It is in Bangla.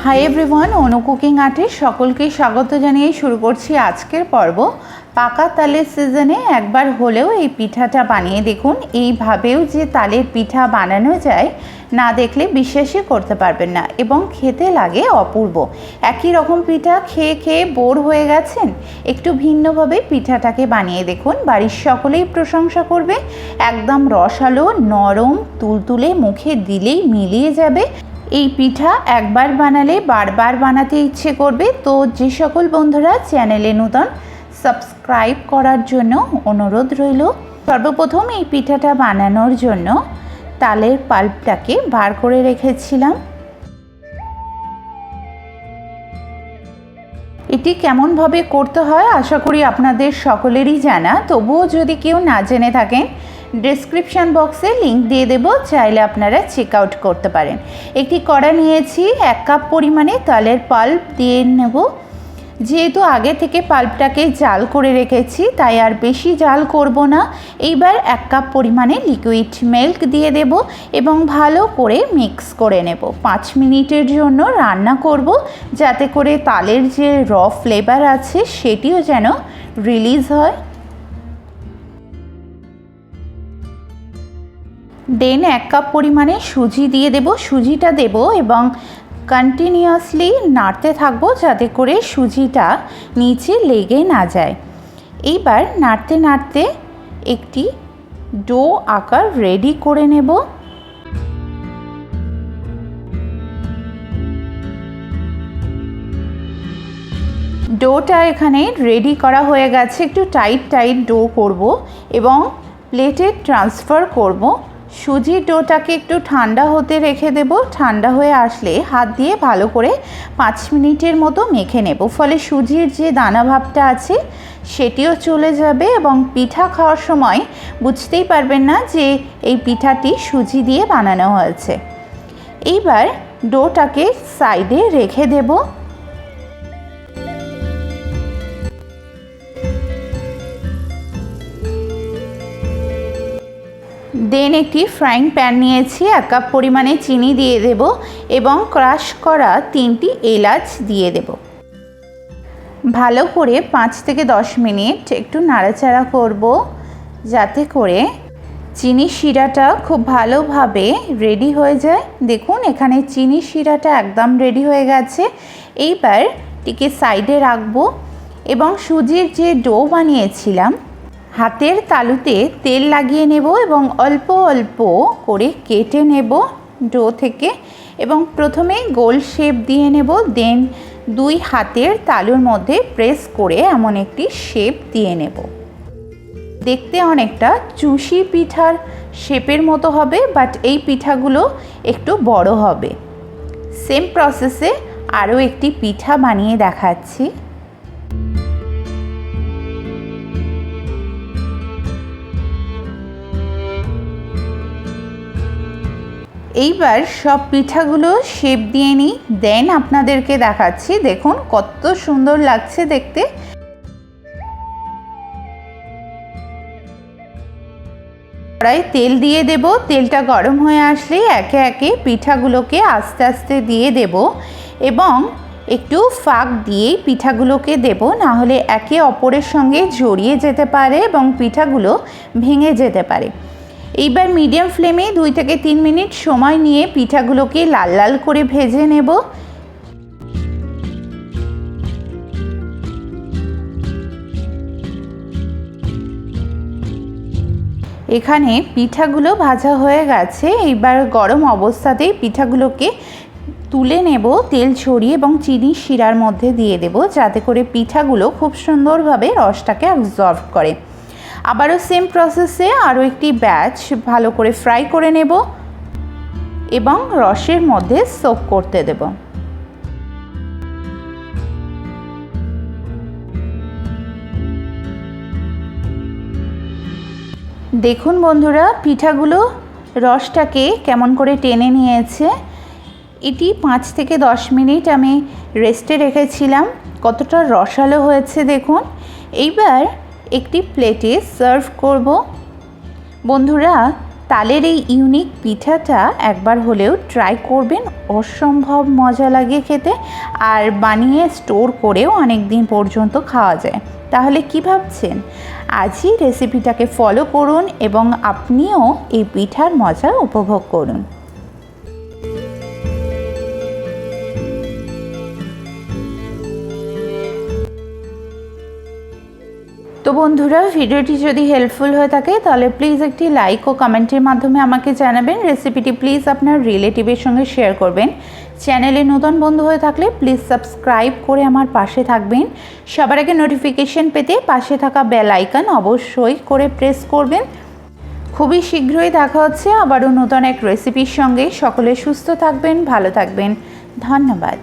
হাই এভরিওয়ান, অনু কুকিং আর্টে সকলকে স্বাগত জানিয়ে শুরু করছি আজকের পর্ব। পাকা তালের সিজনে একবার হলেও এই পিঠাটা বানিয়ে দেখুন। এইভাবেও যে তালের পিঠা বানানো যায় না দেখলে বিশ্বাসই করতে পারবেন না, এবং খেতে লাগে অপূর্ব। একই রকম পিঠা খেয়ে খেয়ে বোর হয়ে গেছেন, একটু ভিন্নভাবে পিঠাটাকে বানিয়ে দেখুন, বাড়ির সকলেই প্রশংসা করবে। একদম রসালো, নরম, তুলতুলে, মুখে দিলেই মিলিয়ে যাবে। এই পিঠা একবার বানালে বারবার বানাতে ইচ্ছে করবে। তো যে সকল বন্ধুরা চ্যানেলে নতুন, সাবস্ক্রাইব করার জন্য অনুরোধ রইল। সর্বপ্রথম এই পিঠাটা বানানোর জন্য তালের পাল্পটাকে বার করে রেখেছিলাম। এটি কেমনভাবে করতে হয় আশা করি আপনাদের সকলেরই জানা, তবুও যদি কেউ না জেনে থাকেন ডেসক্রিপশন বক্সে লিংক দিয়ে দেব, চাইলে আপনারা চেক আউট করতে পারেন। একটি কড়া নিয়েছি, 1 কাপ পরিমাণে তালের পাল্প দিয়ে নেব। যেহেতু আগে থেকে পাল্পটাকে জাল করে রেখেছি তাই আর বেশি জাল করব না। এইবার 1 কাপ পরিমাণে লিকুইড মিল্ক দিয়ে দেব এবং ভালো করে মিক্স করে নেব। 5 মিনিটের জন্য রান্না করব, যাতে করে তালের যে র ফ্লেভার আছে সেটিও যেন রিলিজ হয়। দেন 1 কাপ পরিমাণে সুজি দিয়ে দেব। সুজিটা দেব এবং কন্টিনিউয়াসলি নাড়তে থাকবো, যাতে করে সুজিটা নিচে লেগে না যায়। এইবার নাড়তে নাড়তে একটি ডো আকার রেডি করে নেব। ডোটা এখানে রেডি করা হয়ে গেছে। একটু টাইট ডো করব এবং প্লেটে ট্রান্সফার করব। সুজির ডোটাকে একটু ঠান্ডা হতে রেখে দেব। ঠান্ডা হয়ে আসলে হাত দিয়ে ভালো করে 5 মিনিটের মতো মেখে নেব, ফলে সুজির যে দানা ভাবটা আছে সেটিও চলে যাবে এবং পিঠা খাওয়ার সময় বুঝতেই পারবেন না যে এই পিঠাটি সুজি দিয়ে বানানো হয়েছে। এইবার ডোটাকে সাইডে রেখে দেব। দেন একটি ফ্রাইং প্যান নিয়েছি, 1 কাপ পরিমাণে চিনি দিয়ে দেব এবং ক্রাশ করা 3টি এলাচ দিয়ে দেব। ভালো করে 5 থেকে 10 মিনিট একটু নাড়াচাড়া করব, যাতে করে চিনি শিরাটা খুব ভালোভাবে রেডি হয়ে যায়। দেখুন এখানে চিনি শিরাটা একদম রেডি হয়ে গেছে। এইবার এটিকে সাইডে রাখবো এবং সুজির যে ডো বানিয়েছিলাম হাতের তালুতে তেল লাগিয়ে নেব এবং অল্প অল্প করে কেটে নেব ডো থেকে, এবং প্রথমে গোল শেপ দিয়ে নেব। দেন 2 হাতের তালুর মধ্যে প্রেস করে এমন একটি শেপ দিয়ে নেব। দেখতে অনেকটা চুষি পিঠার শেপের মতো হবে, বাট এই পিঠাগুলো একটু বড় হবে। সেম প্রসেসে আরও একটি পিঠা বানিয়ে দেখাচ্ছি। এইবার সব পিঠাগুলো শেপ দিয়ে নিই, দেন আপনাদেরকে দেখাচ্ছি। দেখুন কত সুন্দর লাগছে দেখতে। কড়াইয়ে তেল দিয়ে দেব। তেলটা গরম হয়ে আসলে একে একে পিঠাগুলোকে আস্তে আস্তে দিয়ে দেব এবং একটু ফাঁক দিয়ে পিঠাগুলোকে দেব, না হলে একে অপরের সঙ্গে জড়িয়ে যেতে পারে এবং পিঠাগুলো ভেঙে যেতে পারে। এইবার মিডিয়াম ফ্লেমে 2 থেকে 3 মিনিট সময় নিয়ে পিঠাগুলোকে লাল লাল করে ভেজে নেব। এখানে পিঠাগুলো ভাজা হয়ে গেছে। এইবার গরম অবস্থাতেই পিঠাগুলোকে তুলে নেব, তেল ছড়িয়ে এবং চিনি শিরার মধ্যে দিয়ে দেব, যাতে করে পিঠাগুলো খুব সুন্দরভাবে রসটাকে অ্যাবজর্ব করে। আবারও সেম প্রসেসে আরও একটি ব্যাচ ভালো করে ফ্রাই করে নেব এবং রসের মধ্যে সোক করতে দেব। দেখুন বন্ধুরা, পিঠাগুলো রসটাকে কেমন করে টেনে নিয়েছে। এটি 5 থেকে 10 মিনিট আমি রেস্টে রেখেছিলাম। কতটা রসালো হয়েছে দেখুন। এইবার একটি প্লেটে সার্ভ করব। বন্ধুরা, তালের এই ইউনিক পিঠাটা একবার হলেও ট্রাই করবেন, অসম্ভব মজা লাগে খেতে, আর বানিয়ে স্টোর করেও অনেক দিন পর্যন্ত খাওয়া যায়। তাহলে কি ভাবছেন? আজই রেসিপিটাকে ফলো করুন এবং আপনিও এই পিঠার মজা উপভোগ করুন। তো বন্ধুরা, ভিডিওটি যদি হেল্পফুল হয়ে থাকে তাহলে প্লিজ একটি লাইক ও কমেন্টের মাধ্যমে আমাকে জানাবেন। রেসিপিটি প্লিজ আপনার রিলেটিভের সঙ্গে শেয়ার করবেন। চ্যানেলে নতুন বন্ধু হয়ে থাকলে প্লিজ সাবস্ক্রাইব করে আমার পাশে থাকবেন। সবার আগে নোটিফিকেশন পেতে পাশে থাকা বেল আইকন অবশ্যই করে প্রেস করবেন। খুবই শীঘ্রই দেখা হচ্ছে আবারও নতুন এক রেসিপির সঙ্গে। সকলে সুস্থ থাকবেন, ভালো থাকবেন। ধন্যবাদ।